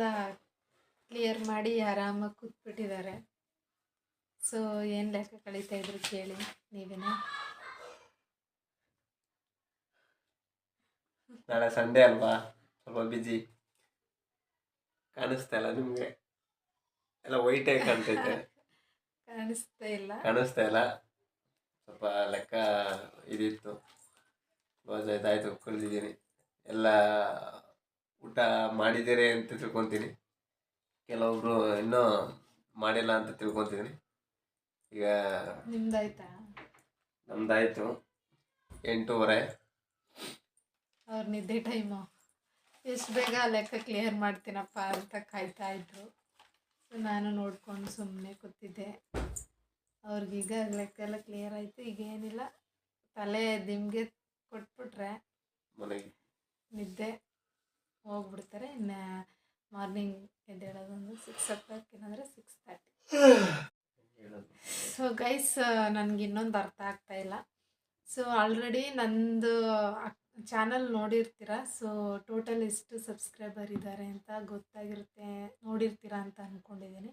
ಎಲ್ಲ ಕ್ಲಿಯರ್ ಮಾಡಿ ಆರಾಮಾಗಿ ಕೂತ್ಬಿಟ್ಟಿದ್ದಾರೆ. ಸೊ ಏನು ಲೆಕ್ಕ ಕಳೀತಾ ಇದ್ರು ಕೇಳಿ ನೀವೇನೆ. ನಾಳೆ ಸಂಡೇ ಅಲ್ವಾ, ಸ್ವಲ್ಪ ಬಿಜಿ ಕಾಣಿಸ್ತಾ ಇಲ್ಲ ನಿಮಗೆ, ಎಲ್ಲ ವೈಟ್ ಆಗಿ ಕಾಣ್ತೈತೆ. ಕಾಣಿಸ್ತಾ ಇಲ್ಲ. ಸ್ವಲ್ಪ ಲೆಕ್ಕ ಇದಿತ್ತು, ಇದಾಯ್ತು, ಕುಳಿದಿದ್ದೀನಿ. ಎಲ್ಲ ಊಟ ಮಾಡಿದ್ದೀರಿ ಅಂತ ತಿಳ್ಕೊತೀನಿ, ಕೆಲವೊಬ್ರು ಇನ್ನೂ ಮಾಡಿಲ್ಲ ಅಂತ ತಿಳ್ಕೊತಿದ್ದೀನಿ. ಈಗ ನಮ್ದಾಯ್ತು 8:30. ಅವ್ರ ನಿದ್ದೆ ಟೈಮು. ಎಷ್ಟು ಬೇಗ ಲೆಕ್ಕ ಕ್ಲಿಯರ್ ಮಾಡ್ತೀನಪ್ಪ ಅಂತ ಕಾಯ್ತಾ ಇದ್ರು. ಸೊ ನಾನು ನೋಡ್ಕೊಂಡು ಸುಮ್ಮನೆ ಕೂತಿದ್ದೆ. ಅವ್ರಿಗೀಗ ಲೆಕ್ಕ ಎಲ್ಲ ಕ್ಲಿಯರ್ ಆಯಿತು. ಈಗ ಏನಿಲ್ಲ, ತಲೆ ದಿಮ್ಗೆ ಕೊಟ್ಬಿಟ್ರೆ ನಿದ್ದೆ ಹೋಗ್ಬಿಡ್ತಾರೆ. ಇನ್ನು ಮಾರ್ನಿಂಗ್ ಎದ್ದೇಳೋದೊಂದು 6 o'clock, ಏನಂದರೆ 6:30. ಸೊ ಗೈಸ್, ನನಗೆ ಇನ್ನೊಂದು ಅರ್ಥ ಆಗ್ತಾಯಿಲ್ಲ. ಸೊ ಆಲ್ರೆಡಿ ನಂದು ಚಾನಲ್ ನೋಡಿರ್ತೀರ. ಸೊ ಟೋಟಲ್ ಎಷ್ಟು ಸಬ್ಸ್ಕ್ರೈಬರ್ ಇದ್ದಾರೆ ಅಂತ ಗೊತ್ತಾಗಿರುತ್ತೆ, ನೋಡಿರ್ತೀರ ಅಂತ ಅಂದ್ಕೊಂಡಿದ್ದೀನಿ.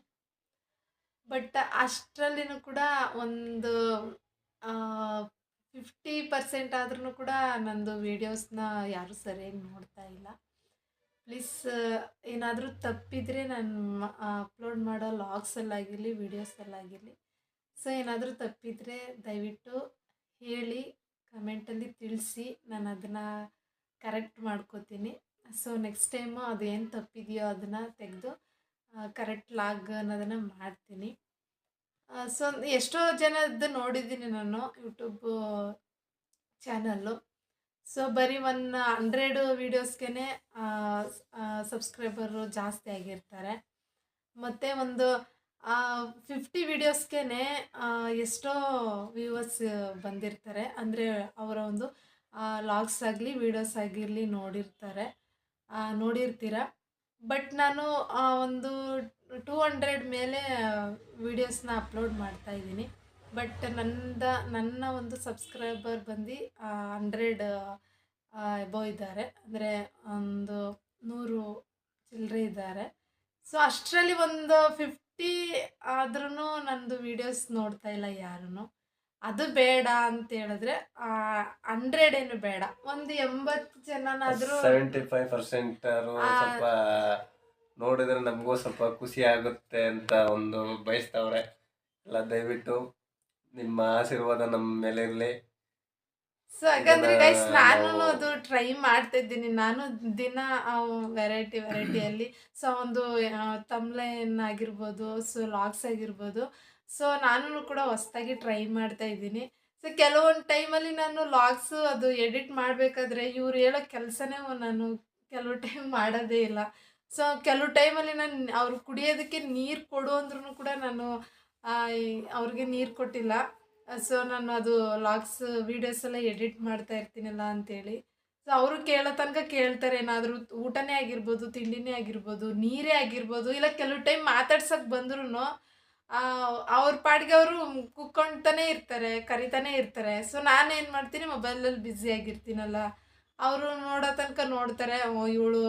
ಬಟ್ ಅಷ್ಟರಲ್ಲಿನೂ ಕೂಡ ಒಂದು 50% ಆದ್ರೂ ಕೂಡ ನಂದು ವೀಡಿಯೋಸ್ನ ಯಾರೂ ಸರಿಯಾಗಿ ನೋಡ್ತಾ ಇಲ್ಲ. ಪ್ಲೀಸ್ ಏನಾದರೂ ತಪ್ಪಿದರೆ ನಾನು ಅಪ್ಲೋಡ್ ಮಾಡೋ ಲಾಗ್ಸಲ್ಲಾಗಿರಲಿ, ವೀಡಿಯೋಸಲ್ಲಾಗಿರಲಿ, ಸೊ ಏನಾದರೂ ತಪ್ಪಿದರೆ ದಯವಿಟ್ಟು ಹೇಳಿ, ಕಮೆಂಟಲ್ಲಿ ತಿಳಿಸಿ. ನಾನು ಅದನ್ನು ಕರೆಕ್ಟ್ ಮಾಡ್ಕೋತೀನಿ. ಸೊ ನೆಕ್ಸ್ಟ್ ಟೈಮು ಅದೇನು ತಪ್ಪಿದೆಯೋ ಅದನ್ನು ತೆಗೆದು ಕರೆಕ್ಟ್ ಲಾಗ್ ಅನ್ನೋದನ್ನು ಮಾಡ್ತೀನಿ. ಸೊ ಎಷ್ಟೋ ಜನದ್ದು ನೋಡಿದ್ದೀನಿ ನಾನು ಯೂಟ್ಯೂಬ್ ಚಾನಲ್ಲು. ಸೊ ಬರೀ 100 ವೀಡಿಯೋಸ್ಗೆ ಸಬ್ಸ್ಕ್ರೈಬರು ಜಾಸ್ತಿ ಆಗಿರ್ತಾರೆ. ಮತ್ತು ಒಂದು 50 ವೀಡಿಯೋಸ್ಗೆ ಎಷ್ಟೋ ವ್ಯೂವರ್ಸ್ ಬಂದಿರ್ತಾರೆ. ಅಂದರೆ ಅವರ ಒಂದು ಲಾಗ್ಸ್ ಆಗಲಿ, ವೀಡಿಯೋಸ್ ಆಗಿರಲಿ ನೋಡಿರ್ತೀರ. ಬಟ್ ನಾನು ಒಂದು 200 ಮೇಲೆ ವೀಡಿಯೋಸ್ನ ಅಪ್ಲೋಡ್ ಮಾಡ್ತಾಯಿದ್ದೀನಿ. ಬಟ್ ನನ್ನ ಒಂದು ಸಬ್ಸ್ಕ್ರೈಬರ್ ಬಂದು 100 ಎಬೋ ಇದ್ದಾರೆ, ಅಂದರೆ ಒಂದು 100 ಚಿಲ್ಲರೆ ಇದ್ದಾರೆ. ಸೊ ಅಷ್ಟರಲ್ಲಿ ಒಂದು 50 ಆದ್ರೂ ನನ್ನದು ವೀಡಿಯೋಸ್ ನೋಡ್ತಾ ಇಲ್ಲ ಯಾರೂ. ಅದು ಬೇಡ ಅಂತ ಹೇಳಿದ್ರೆ 100 ಏನು ಬೇಡ, ಒಂದು 80 ಜನನಾದರೂ 75% ಸ್ವಲ್ಪ ನೋಡಿದ್ರೆ ನಮಗೂ ಸ್ವಲ್ಪ ಖುಷಿ ಆಗುತ್ತೆ ಅಂತ ಒಂದು ಬಯಸ್ತವ್ರೆ. ಎಲ್ಲ ದಯವಿಟ್ಟು ನಿಮ್ಮ ಆಶೀರ್ವಾದ ನಮ್ಮ ಮೇಲೆ ಇರಲಿ. ಸೊ ಹಾಗಂದ್ರೆ ಗೈಸ್, ನಾನು ಅದು ಟ್ರೈ ಮಾಡ್ತಾ ಇದ್ದೀನಿ. ನಾನು ದಿನ ವೆರೈಟಿಯಲ್ಲಿ ಸೊ ಒಂದು ತಮ್ಲೈನ್ ಆಗಿರ್ಬೋದು, ಸೊ ಲಾಗ್ಸ್ ಆಗಿರ್ಬೋದು, ಸೊ ನಾನು ಕೂಡ ಹೊಸ್ದಾಗಿ ಟ್ರೈ ಮಾಡ್ತಾ ಇದ್ದೀನಿ. ಸೊ ಕೆಲವೊಂದು ಟೈಮಲ್ಲಿ ನಾನು ಲಾಗ್ಸು ಅದು ಎಡಿಟ್ ಮಾಡಬೇಕಾದ್ರೆ ಇವ್ರು ಹೇಳೋ ಕೆಲಸನೇ ನಾನು ಕೆಲವು ಟೈಮ್ ಮಾಡೋದೇ ಇಲ್ಲ. ಸೊ ಕೆಲವು ಟೈಮಲ್ಲಿ ನಾನು ಅವ್ರು ಕುಡಿಯೋದಕ್ಕೆ ನೀರು ಕೊಡು ಅಂದ್ರೂ ಕೂಡ ನಾನು ಅವ್ರಿಗೆ ನೀರು ಕೊಟ್ಟಿಲ್ಲ. ಸೊ ನಾನು ಅದು ಲಾಗ್ಸ್ ವೀಡಿಯೋಸ್ ಎಲ್ಲ ಎಡಿಟ್ ಮಾಡ್ತಾ ಇರ್ತೀನಲ್ಲ ಅಂಥೇಳಿ. ಸೊ ಅವರು ಕೇಳೋ ತನಕ ಕೇಳ್ತಾರೆ. ಏನಾದರೂ ಊಟನೇ ಆಗಿರ್ಬೋದು, ತಿಂಡಿನೇ ಆಗಿರ್ಬೋದು, ನೀರೇ ಆಗಿರ್ಬೋದು, ಇಲ್ಲ ಕೆಲವು ಟೈಮ್ ಮಾತಾಡ್ಸೋಕ್ಕೆ ಬಂದ್ರೂ ಅವ್ರ ಪಾಡಿಗೆ ಅವರು ಕೂತ್ಕೊಳ್ತಾನೆ ಇರ್ತಾರೆ, ಕರಿತಾನೆ ಇರ್ತಾರೆ. ಸೊ ನಾನೇನು ಮಾಡ್ತೀನಿ, ಮೊಬೈಲಲ್ಲಿ ಬ್ಯುಸಿ ಆಗಿರ್ತೀನಲ್ಲ, ಅವರು ನೋಡೋ ತನಕ ನೋಡ್ತಾರೆ. ಇವಳು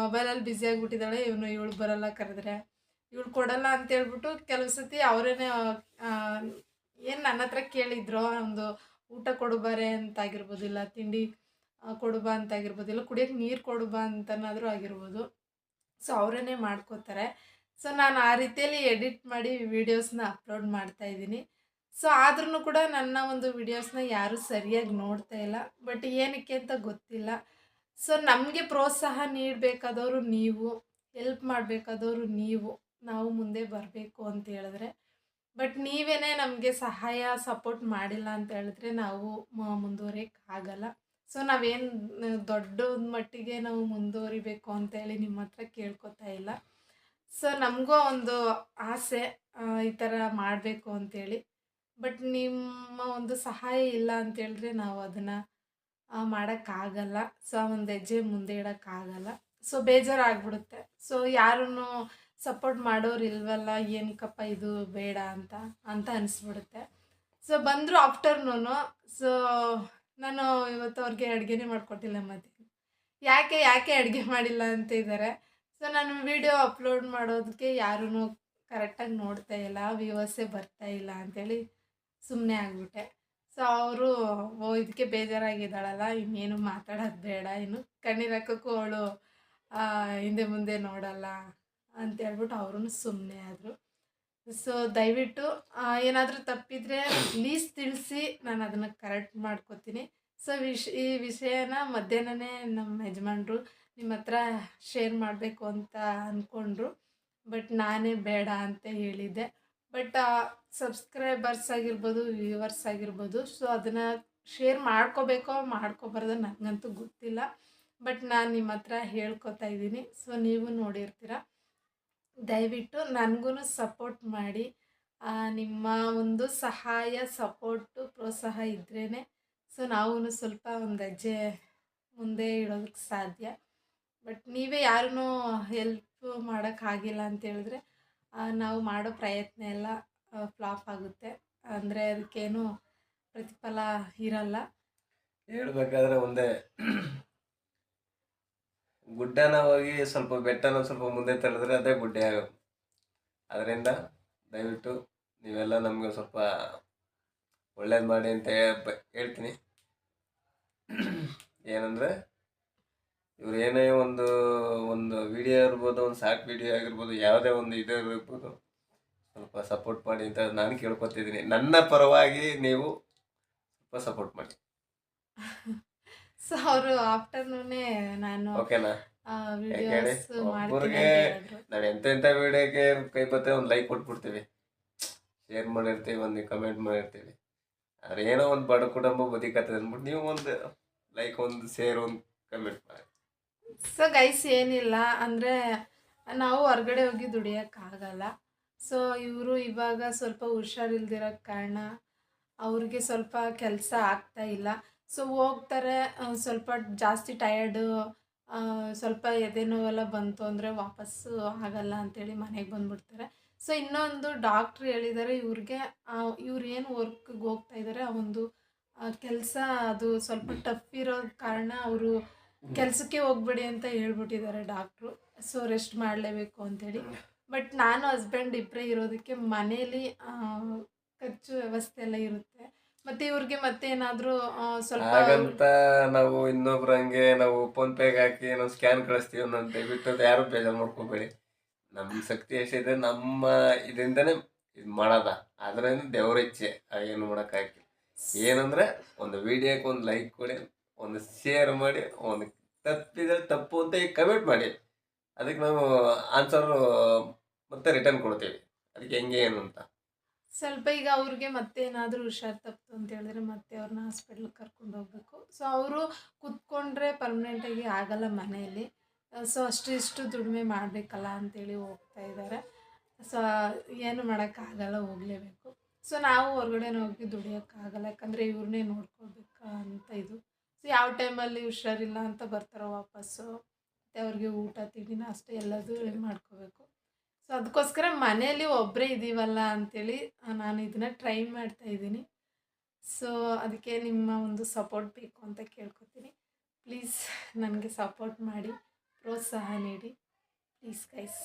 ಮೊಬೈಲಲ್ಲಿ ಬ್ಯುಸಿ ಆಗಿಬಿಟ್ಟಿದ್ದಾಳೆ, ಇವಳು ಬರೋಲ್ಲ, ಕರೆದ್ರೆ ಇವಳು ಕೊಡಲ್ಲ ಅಂತೇಳ್ಬಿಟ್ಟು ಕೆಲವು ಸತಿ ಅವರೇನೆ ಏನು ನನ್ನ ಹತ್ರ ಕೇಳಿದ್ರು, ಒಂದು ಊಟ ಕೊಡುಬಾರೆ ಅಂತಾಗಿರ್ಬೋದು, ಇಲ್ಲ ತಿಂಡಿ ಕೊಡುಬಾ ಅಂತಾಗಿರ್ಬೋದು, ಇಲ್ಲ ಕುಡಿಯೋಕ್ಕೆ ನೀರು ಕೊಡುಬಾ ಅಂತನಾದರೂ ಆಗಿರ್ಬೋದು. ಸೊ ಅವರೇ ಮಾಡ್ಕೋತಾರೆ. ಸೊ ನಾನು ಆ ರೀತಿಯಲ್ಲಿ ಎಡಿಟ್ ಮಾಡಿ ವೀಡಿಯೋಸ್ನ ಅಪ್ಲೋಡ್ ಮಾಡ್ತಾಯಿದ್ದೀನಿ. ಸೊ ಆದ್ರೂ ಕೂಡ ನನ್ನ ಒಂದು ವೀಡಿಯೋಸ್ನ ಯಾರೂ ಸರಿಯಾಗಿ ನೋಡ್ತಾ ಇಲ್ಲ. ಬಟ್ ಏನಕ್ಕೆ ಅಂತ ಗೊತ್ತಿಲ್ಲ. ಸೊ ನಮಗೆ ಪ್ರೋತ್ಸಾಹ ನೀಡಬೇಕಾದವರು ನೀವು, ಹೆಲ್ಪ್ ಮಾಡಬೇಕಾದವರು ನೀವು, ನಾವು ಮುಂದೆ ಬರಬೇಕು ಅಂತ ಹೇಳಿದ್ರೆ. ಬಟ್ ನೀವೇ ನಮಗೆ ಸಪೋರ್ಟ್ ಮಾಡಿಲ್ಲ ಅಂತ ಹೇಳಿದ್ರೆ ನಾವು ಮುಂದುವರಿಯೋಕ್ಕಾಗಲ್ಲ. ಸೊ ನಾವೇನು ದೊಡ್ಡ ಮಟ್ಟಿಗೆ ನಾವು ಮುಂದುವರಿಬೇಕು ಅಂತೇಳಿ ನಿಮ್ಮ ಹತ್ರ ಕೇಳ್ಕೊತಾ ಇಲ್ಲ. ಸೊ ನಮಗೂ ಒಂದು ಆಸೆ ಈ ಥರ ಮಾಡಬೇಕು ಅಂತೇಳಿ. ಬಟ್ ನಿಮ್ಮ ಒಂದು ಸಹಾಯ ಇಲ್ಲ ಅಂತೇಳಿದ್ರೆ ನಾವು ಅದನ್ನು ಮಾಡೋಕ್ಕಾಗಲ್ಲ. ಸೊ ಒಂದು ಹೆಜ್ಜೆ ಮುಂದೆ ಇಡೋಕ್ಕಾಗಲ್ಲ. ಸೊ ಬೇಜಾರಾಗ್ಬಿಡುತ್ತೆ. ಸೊ ಯಾರನ್ನು ಸಪೋರ್ಟ್ ಮಾಡೋರು ಇಲ್ವಲ್ಲ, ಏನಕ್ಕಪ್ಪ ಇದು ಬೇಡ ಅಂತ ಅನಿಸ್ಬಿಡುತ್ತೆ. ಸೊ ಬಂದರು ಆಫ್ಟರ್ನೂನು. ಸೊ ನಾನು ಇವತ್ತು ಅವ್ರಿಗೆ ಅಡುಗೆನೇ ಮಾಡಿಕೊಟ್ಟಿಲ್ಲ. ಮತ್ತೆ ಯಾಕೆ ಅಡುಗೆ ಮಾಡಿಲ್ಲ ಅಂತ ಇದ್ದಾರೆ. ಸೊ ನಾನು ವಿಡಿಯೋ ಅಪ್ಲೋಡ್ ಮಾಡೋದಕ್ಕೆ ಯಾರೂ ಕರೆಕ್ಟಾಗಿ ನೋಡ್ತಾ ಇಲ್ಲ, ವ್ಯೂವರ್ಸೇ ಬರ್ತಾ ಇಲ್ಲ ಅಂತೇಳಿ ಸುಮ್ಮನೆ ಆಗ್ಬಿಟ್ಟೆ. ಸೊ ಅವರು ಇದಕ್ಕೆ ಬೇಜಾರಾಗಿದ್ದಾಳಲ್ಲ, ಇನ್ನೇನು ಮಾತಾಡೋದು ಬೇಡ, ಇನ್ನು ಕಣ್ಣೀರು ಹಾಕೋಕ್ಕೂ ಅವಳು ಹಿಂದೆ ಮುಂದೆ ನೋಡಲ್ಲ ಅಂತ ಹೇಳ್ಬಿಟ್ಟು ಅವ್ರೂ ಸುಮ್ಮನೆ ಆದರು. ಸೊ ದಯವಿಟ್ಟು ಏನಾದರೂ ತಪ್ಪಿದರೆ ಪ್ಲೀಸ್ ತಿಳಿಸಿ, ನಾನು ಅದನ್ನು ಕರೆಕ್ಟ್ ಮಾಡ್ಕೋತೀನಿ. ಸೊ ಈ ವಿಷಯನ ಮಧ್ಯಾಹ್ನನೇ ನಮ್ಮ ಯಜಮಾನ್ರು ನಿಮ್ಮ ಹತ್ರ ಶೇರ್ ಮಾಡಬೇಕು ಅಂತ ಅಂದ್ಕೊಂಡ್ರು. ಬಟ್ ನಾನೇ ಬೇಡ ಅಂತ ಹೇಳಿದ್ದೆ. ಬಟ್ ಸಬ್ಸ್ಕ್ರೈಬರ್ಸ್ ಆಗಿರ್ಬೋದು, ವ್ಯೂವರ್ಸ್ ಆಗಿರ್ಬೋದು, ಸೊ ಅದನ್ನು ಶೇರ್ ಮಾಡ್ಕೋಬೇಕೋ ಮಾಡ್ಕೊಬಾರ್ದೋ ನನಗಂತೂ ಗೊತ್ತಿಲ್ಲ. ಬಟ್ ನಾನು ನಿಮ್ಮ ಹತ್ರ ಹೇಳ್ಕೊತಾ ಇದ್ದೀನಿ. ಸೊ ನೀವು ನೋಡಿರ್ತೀರ. ದಯವಿಟ್ಟು ನನಗೂ ಸಪೋರ್ಟ್ ಮಾಡಿ. ನಿಮ್ಮ ಒಂದು ಸಹಾಯ, ಸಪೋರ್ಟು, ಪ್ರೋತ್ಸಾಹ ಇದ್ರೇ ಸೊ ನಾವೂ ಸ್ವಲ್ಪ ಒಂದು ಹೆಜ್ಜೆ ಮುಂದೆ ಇಡೋದಕ್ಕೆ ಸಾಧ್ಯ. ಬಟ್ ನೀವೇ ಯಾರೂ ಹೆಲ್ಪ್ ಮಾಡೋಕ್ಕಾಗಿಲ್ಲ ಅಂತೇಳಿದ್ರೆ ನಾವು ಮಾಡೋ ಪ್ರಯತ್ನ ಎಲ್ಲ ಫ್ಲಾಪ್ ಆಗುತ್ತೆ. ಅಂದರೆ ಅದಕ್ಕೇನು ಪ್ರತಿಫಲ ಇರಲ್ಲ. ಹೇಳ್ಬೇಕಾದ್ರೆ ಒಂದೇ, ಗುಡ್ಡನ ಹೋಗಿ ಸ್ವಲ್ಪ ಬೆಟ್ಟನ ಸ್ವಲ್ಪ ಮುಂದೆ ತಳ್ಳಿದ್ರೆ ಅದೇ ಗುಡ್ಡೆ ಆಗೋದು. ಅದರಿಂದ ದಯವಿಟ್ಟು ನೀವೆಲ್ಲ ನಮಗೆ ಸ್ವಲ್ಪ ಒಳ್ಳೇದು ಮಾಡಿ ಅಂತ ಹೇಳ್ತೀನಿ. ಏನಂದರೆ ಇವ್ರು ಏನೇ ಒಂದು ವಿಡಿಯೋ ಇರ್ಬೋದು, ಒಂದು ಶಾರ್ಟ್ ವಿಡಿಯೋ ಆಗಿರ್ಬೋದು, ಯಾವುದೇ ಒಂದು ಇದು ಇರ್ಬೋದು, ಸ್ವಲ್ಪ ಸಪೋರ್ಟ್ ಮಾಡಿ ಅಂತ ನಾನು ಕೇಳ್ಕೊತಿದ್ದೀನಿ. ನನ್ನ ಪರವಾಗಿ ನೀವು ಸ್ವಲ್ಪ ಸಪೋರ್ಟ್ ಮಾಡಿ. ಸೊ ಅವರು ಆಫ್ಟರ್ನೂನೇ ನಾನು ಓಕೆನಾ? ವಿಡಿಯೋಸ್ ಮಾಡ್ತೀನಿ ಒಬ್ಬರಿಗೆ ಅಂತ ಹೇಳಿದ್ರು. ನಾವು ಎಂತೆಂಥ ವಿಡಿಯೋಗೆ ಕೈ ಬತ್ತೆ ಒಂದು ಲೈಕ್ ಕೊಟ್ಬಿಡ್ತೀವಿ, ಶೇರ್ ಮಾಡಿರ್ತೀವಿ, ಒಂದು ಕಮೆಂಟ್ ಮಾಡಿರ್ತೀವಿ. ಆದರೆ ಏನೋ ಒಂದು ಬಡ ಕುಟುಂಬ ಬದುಕತ್ತದ ಅಂದ್ಬಿಟ್ಟು ನೀವು ಒಂದು ಲೈಕ್, ಒಂದು ಶೇರ್, ಒಂದು ಕಮೆಂಟ್ ಮಾಡಿ. ಸೊ ಗೈಸ್ ಏನಿಲ್ಲ ಅಂದರೆ ನಾವು ಹೊರಗಡೆ ಹೋಗಿ ದುಡಿಯೋಕ್ಕಾಗಲ್ಲ. ಸೊ ಇವರು ಇವಾಗ ಸ್ವಲ್ಪ ಹುಷಾರಿಲ್ದಿರೋ ಕಾರಣ ಅವ್ರಿಗೆ ಸ್ವಲ್ಪ ಕೆಲಸ ಆಗ್ತಾ ಇಲ್ಲ. ಸೊ ಹೋಗ್ತಾರೆ, ಸ್ವಲ್ಪ ಜಾಸ್ತಿ ಟಯರ್ಡು, ಸ್ವಲ್ಪ ಎದೆ ನೋವೆಲ್ಲ ಬಂತು ಅಂದರೆ ವಾಪಸ್ಸು ಆಗಲ್ಲ ಅಂಥೇಳಿ ಮನೆಗೆ ಬಂದುಬಿಡ್ತಾರೆ. ಸೊ ಇನ್ನೊಂದು ಡಾಕ್ಟ್ರು ಹೇಳಿದ್ದಾರೆ ಇವ್ರಿಗೆ, ಇವ್ರು ಏನು ವರ್ಕ್ಗೆ ಹೋಗ್ತಾ ಇದ್ದಾರೆ ಆ ಒಂದು ಕೆಲಸ ಅದು ಸ್ವಲ್ಪ ಟಫ್ ಇರೋ ಕಾರಣ ಅವರು ಕೆಲಸಕ್ಕೆ ಹೋಗ್ಬೇಡಿ ಅಂತ ಹೇಳ್ಬಿಟ್ಟಿದ್ದಾರೆ ಡಾಕ್ಟ್ರು. ಸೊ ರೆಸ್ಟ್ ಮಾಡಲೇಬೇಕು ಅಂಥೇಳಿ. ಬಟ್ ನಾನು ಹಸ್ಬೆಂಡ್ ಇಬ್ಬರೇ ಇರೋದಕ್ಕೆ ಮನೇಲಿ ಖರ್ಚು ವ್ಯವಸ್ಥೆ ಎಲ್ಲ ಇರುತ್ತೆ. ಮತ್ತು ಇವ್ರಿಗೆ ಮತ್ತೆ ಏನಾದರೂ ಸ್ವಲ್ಪ ಹಾಗಂತ ನಾವು ಇನ್ನೊಬ್ರು ಹಂಗೆ ನಾವು ಫೋನ್ ಪೇಗೆ ಹಾಕಿ ನಾವು ಸ್ಕ್ಯಾನ್ ಕಳಿಸ್ತೀವಿ ಅನ್ನೋದು ದಯವಿಟ್ಟು ಅದು ಯಾರು ಬೇಜಾರು ಮಾಡ್ಕೋಬೇಡಿ. ನಮ್ಮ ಶಕ್ತಿ ಎಷ್ಟಿದೆ ನಮ್ಮ ಇದರಿಂದನೇ ಇದು ಮಾಡೋದ. ಅದರಿಂದ ದೇವ್ರ ಇಚ್ಛೆ, ಏನು ಮಾಡೋಕ್ಕಾಗಿಲ್ಲ. ಏನಂದರೆ ಒಂದು ವಿಡಿಯೋಕ್ಕೆ ಒಂದು ಲೈಕ್ ಕೊಡಿ, ಒಂದು ಶೇರ್ ಮಾಡಿ, ಒಂದು ತಪ್ಪಿದ್ರೆ ತಪ್ಪು ಅಂತ ಈಗ ಕಮೆಂಟ್ ಮಾಡಿ. ಅದಕ್ಕೆ ನಾವು ಆನ್ಸರು ಮತ್ತೆ ರಿಟರ್ನ್ ಕೊಡ್ತೀವಿ, ಅದಕ್ಕೆ ಹೆಂಗೆ ಏನು ಅಂತ. ಸ್ವಲ್ಪ ಈಗ ಅವ್ರಿಗೆ ಮತ್ತೆ ಏನಾದರೂ ಹುಷಾರು ತಪ್ಪಿತು ಅಂತ ಹೇಳಿದ್ರೆ ಮತ್ತೆ ಅವ್ರನ್ನ ಹಾಸ್ಪಿಟ್ಲಿಗೆ ಕರ್ಕೊಂಡು ಹೋಗ್ಬೇಕು. ಸೊ ಅವರು ಕೂತ್ಕೊಂಡ್ರೆ ಪರ್ಮನೆಂಟಾಗಿ ಆಗಲ್ಲ ಮನೆಯಲ್ಲಿ. ಸೊ ಅಷ್ಟು ಇಷ್ಟು ದುಡಿಮೆ ಮಾಡಬೇಕಲ್ಲ ಅಂತೇಳಿ ಹೋಗ್ತಾ ಇದ್ದಾರೆ. ಸೊ ಏನು ಮಾಡೋಕ್ಕಾಗಲ್ಲ, ಹೋಗಲೇಬೇಕು. ಸೊ ನಾವು ಹೊರಗಡೆ ಹೋಗಿ ದುಡಿಯೋಕ್ಕಾಗಲ್ಲ, ಯಾಕಂದರೆ ಇವ್ರನ್ನೇ ನೋಡ್ಕೊಳ್ಬೇಕು ಅಂತ ಇದು. ಸೊ ಯಾವ ಟೈಮಲ್ಲಿ ಹುಷಾರಿಲ್ಲ ಅಂತ ಬರ್ತಾರೋ ವಾಪಸ್ಸು, ಮತ್ತು ಅವ್ರಿಗೆ ಊಟ ತಿಂಡಿ ನಾಷ್ಟ ಎಲ್ಲದೂ ಮಾಡ್ಕೋಬೇಕು. ಸೊ ಅದಕ್ಕೋಸ್ಕರ ಮನೆಯಲ್ಲಿ ಒಬ್ಬರೇ ಇದ್ದೀವಲ್ಲ ಅಂಥೇಳಿ ನಾನು ಇದನ್ನು ಟ್ರೈ ಮಾಡ್ತಾಯಿದ್ದೀನಿ. ಸೊ ಅದಕ್ಕೆ ನಿಮ್ಮ ಒಂದು ಸಪೋರ್ಟ್ ಬೇಕು ಅಂತ ಕೇಳ್ಕೊತೀನಿ. ಪ್ಲೀಸ್ ನನಗೆ ಸಪೋರ್ಟ್ ಮಾಡಿ, ಪ್ರೋತ್ಸಾಹ ನೀಡಿ ಪ್ಲೀಸ್ ಗೈಸ್.